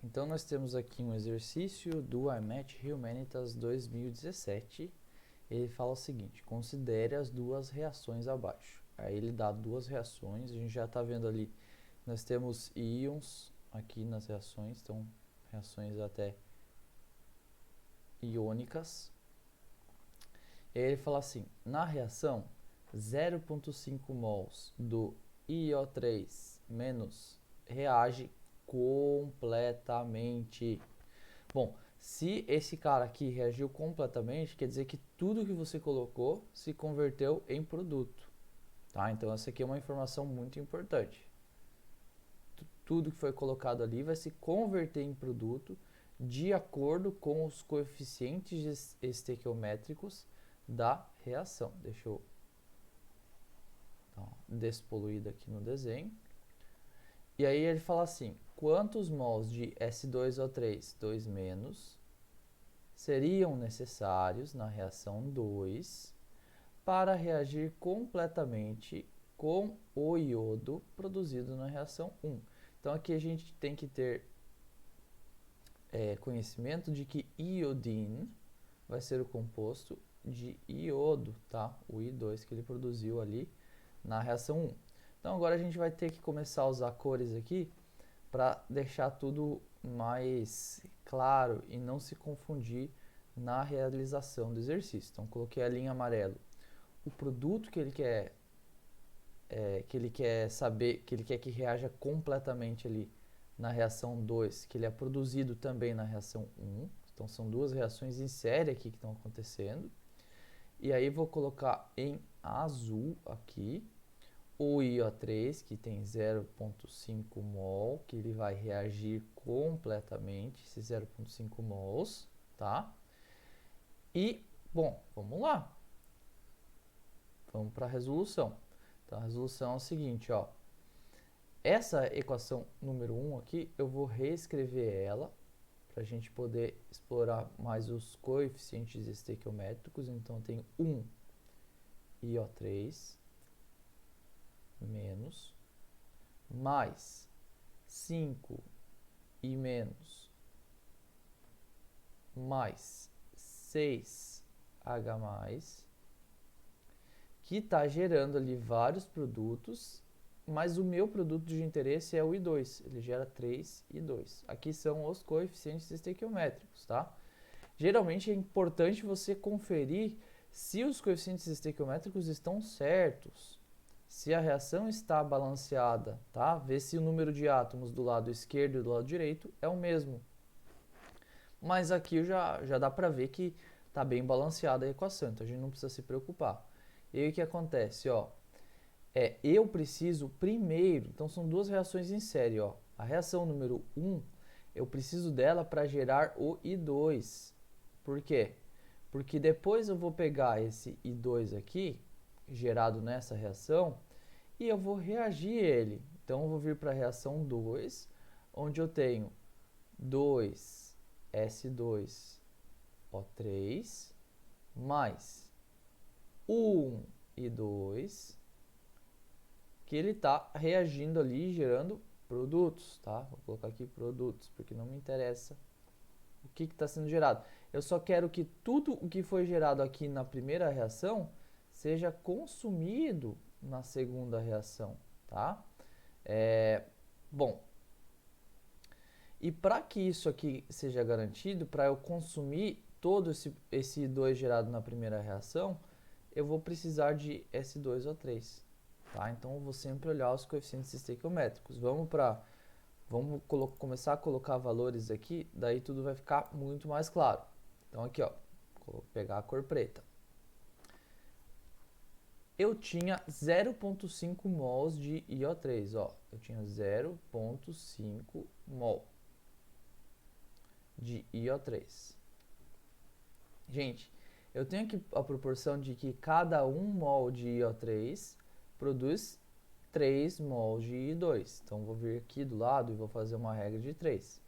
Então nós temos aqui um exercício do IMET Humanitas 2017. Ele fala o seguinte: considere as duas reações abaixo. Aí ele dá duas reações, a gente já está vendo ali, nós temos íons aqui nas reações, então reações até iônicas. E aí ele fala assim: na reação 0,5 mols do IO3 menos reage completamente. Bom, se esse cara aqui reagiu completamente, quer dizer que tudo que você colocou se converteu em produto, tá? Então essa aqui é uma informação muito importante. Tudo que foi colocado ali vai se converter em produto de acordo com os coeficientes estequiométricos da reação. Deixa eu dar uma despoluída aqui no desenho. E aí ele fala assim: quantos mols de S2O3, 2 menos, seriam necessários na reação 2 para reagir completamente com o iodo produzido na reação 1. Então aqui a gente tem que ter conhecimento de que iodine vai ser o composto de iodo, tá? O I2 que ele produziu ali na reação 1. Então agora a gente vai ter que começar a usar cores aqui para deixar tudo mais claro e não se confundir na realização do exercício. Então coloquei ali em amarelo o produto que ele quer saber, que ele quer que reaja completamente ali na reação 2, que ele é produzido também na reação 1. Então são duas reações em série aqui que estão acontecendo. E aí vou colocar em azul aqui o IO3, que tem 0,5 mol, que ele vai reagir completamente, esses 0,5 mols, tá? E, bom, vamos lá. Vamos para a resolução. Então, a resolução é o seguinte, ó. Essa equação número 1 aqui, eu vou reescrever ela para a gente poder explorar mais os coeficientes estequiométricos. Então, eu tenho 1 IO3 menos mais 5 I menos mais 6H mais, que está gerando ali vários produtos, mas o meu produto de interesse é o I2, ele gera 3 I2. Aqui são os coeficientes estequiométricos, tá? Geralmente é importante você conferir se os coeficientes estequiométricos estão certos, se a reação está balanceada, tá? Ver se o número de átomos do lado esquerdo e do lado direito é o mesmo. Mas aqui já dá para ver que está bem balanceada a equação, então a gente não precisa se preocupar. E aí o que acontece, ó? Eu preciso primeiro, então são duas reações em série, ó. A reação número 1, eu preciso dela para gerar o I2. Por quê? Porque depois eu vou pegar esse I2 aqui, gerado nessa reação, e eu vou reagir ele. Então eu vou vir para a reação 2, onde eu tenho 2S2O3 mais 1I2, que ele está reagindo ali, gerando produtos, tá? Vou colocar aqui produtos, porque não me interessa o que está sendo gerado. Eu só quero que tudo o que foi gerado aqui na primeira reação seja consumido na segunda reação, tá? Bom, e para que isso aqui seja garantido, para eu consumir todo esse I2 gerado na primeira reação, eu vou precisar de S2O3. Tá? Então eu vou sempre olhar os coeficientes estequiométricos. Vamos começar a colocar valores aqui, daí tudo vai ficar muito mais claro. Então aqui, ó, vou pegar a cor preta. Eu tinha 0,5 mols de IO3, ó. Eu tinha 0,5 mol de IO3. Gente, eu tenho aqui a proporção de que cada 1 mol de IO3 produz 3 mols de I2. Então, vou vir aqui do lado e vou fazer uma regra de 3.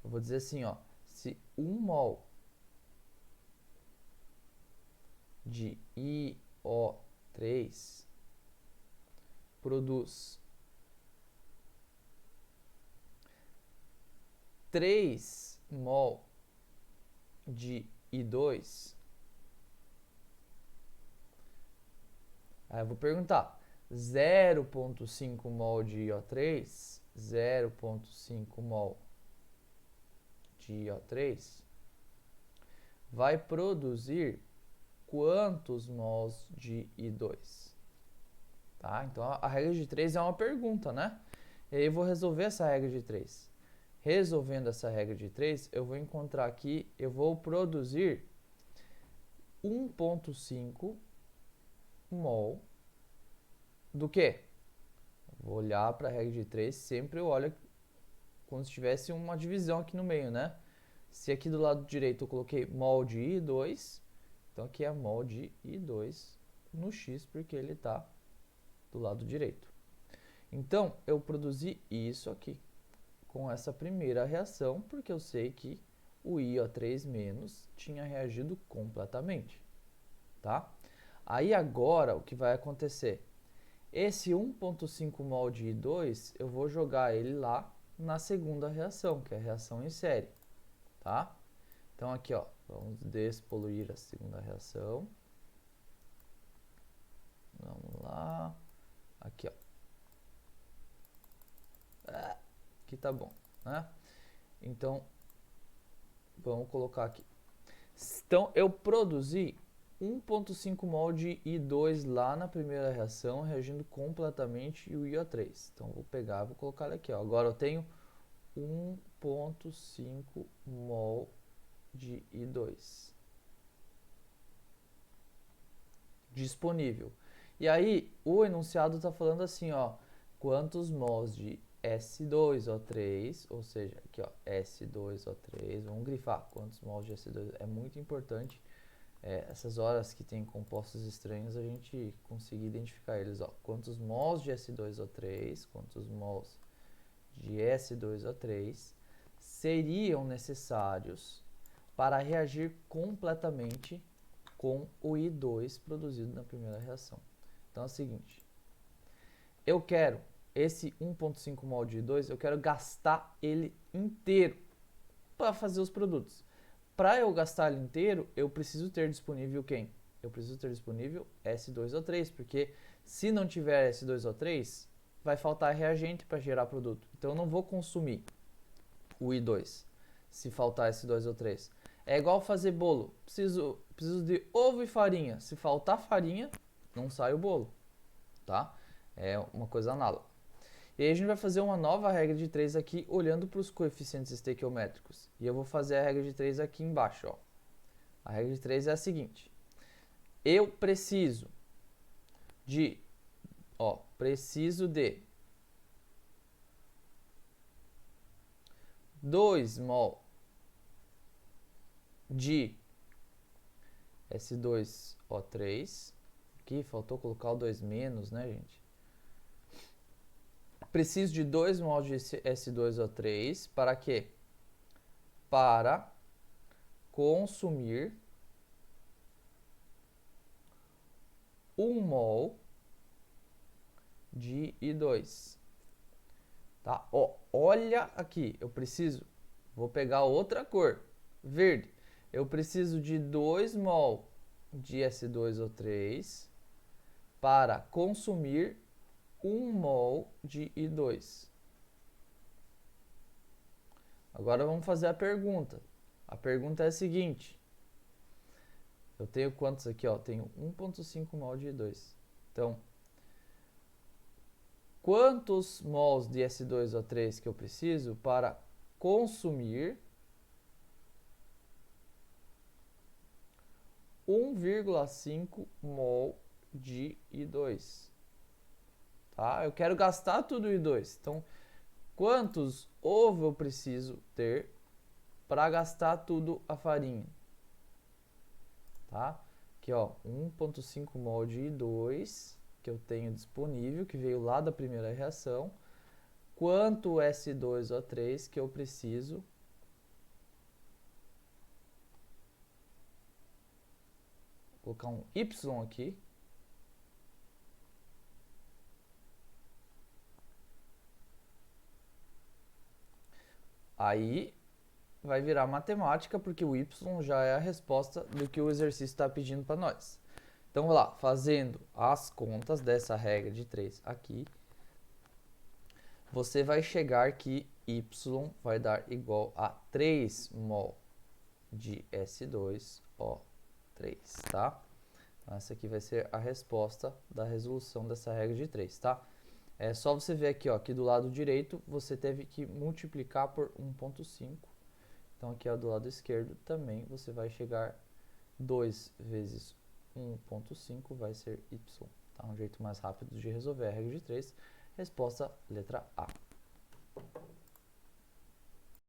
Eu vou dizer assim, ó, se 1 mol de IO3 produz 3 mol de I2, aí eu vou perguntar, 0,5 mol de IO3, 0,5 mol de IO3 vai produzir quantos mols de I2? Tá? Então a regra de 3 é uma pergunta, né? E aí eu vou resolver essa regra de 3. Resolvendo essa regra de 3, eu vou encontrar aqui, eu vou produzir 1,5 mol do quê? Vou olhar para a regra de 3, sempre eu olho como se tivesse uma divisão aqui no meio, né? Se aqui do lado direito eu coloquei mol de I2, então aqui é mol de I2 no X, porque ele está do lado direito. Então, eu produzi isso aqui, com essa primeira reação, porque eu sei que o IO3- tinha reagido completamente, tá? Aí agora, o que vai acontecer? Esse 1,5 mol de I2, eu vou jogar ele lá na segunda reação, que é a reação em série, tá? Então aqui, ó, vamos despoluir a segunda reação. Vamos lá. Aqui, ó. Aqui tá bom, né? Então, vamos colocar aqui. Então, eu produzi 1,5 mol de I2 lá na primeira reação, reagindo completamente e o IO3. Então, vou pegar e vou colocar ele aqui, ó. Agora eu tenho 1,5 mol de I2 disponível. E aí, o enunciado está falando assim, ó, quantos mols de S2O3, ou seja, aqui ó, S2O3, vamos grifar quantos mols de S2, é muito importante, essas horas que tem compostos estranhos, a gente conseguir identificar eles, ó, quantos mols de S2O3, quantos mols de S2O3 seriam necessários para reagir completamente com o I2 produzido na primeira reação. Então é o seguinte, eu quero esse 1,5 mol de I2, eu quero gastar ele inteiro para fazer os produtos. Para eu gastar ele inteiro, eu preciso ter disponível quem? Eu preciso ter disponível S2O3, porque se não tiver S2O3, vai faltar reagente para gerar produto. Então eu não vou consumir o I2 se faltar S2O3. É igual fazer bolo. Preciso de ovo e farinha. Se faltar farinha, não sai o bolo, tá? É uma coisa análoga. E aí a gente vai fazer uma nova regra de 3 aqui, olhando para os coeficientes estequiométricos. E eu vou fazer a regra de 3 aqui embaixo, ó. A regra de 3 é a seguinte. Eu preciso de, preciso de 2 mol de S2O3. Aqui faltou colocar o 2 menos, né, gente? Preciso de 2 mol de S2O3 para quê? Para consumir 1 mol de I2. Tá? Ó, olha aqui, eu preciso, vou pegar outra cor, verde. Eu preciso de 2 mol de S2O3 para consumir 1 mol de I2. Agora vamos fazer a pergunta. A pergunta é a seguinte. Eu tenho quantos aqui? Ó? Tenho 1,5 mol de I2. Então, quantos mols de S2O3 que eu preciso para consumir 1,5 mol de I2? Tá? Eu quero gastar tudo o I2. Então, quantos ovos eu preciso ter para gastar tudo a farinha? Tá? Aqui, ó, 1,5 mol de I2 que eu tenho disponível, que veio lá da primeira reação. Quanto S2O3 que eu preciso vou colocar um Y aqui. Aí vai virar matemática, porque o y já é a resposta do que o exercício está pedindo para nós. Então, vamos lá, fazendo as contas dessa regra de 3 aqui, você vai chegar que y vai dar igual a 3 mol de S2O3, tá? Então, essa aqui vai ser a resposta da resolução dessa regra de 3, tá? É só você ver aqui, ó, aqui do lado direito, você teve que multiplicar por 1,5. Então, aqui ó, do lado esquerdo também você vai chegar 2 vezes 1,5 vai ser y. Tá? Um jeito mais rápido de resolver a regra de 3. Resposta letra A.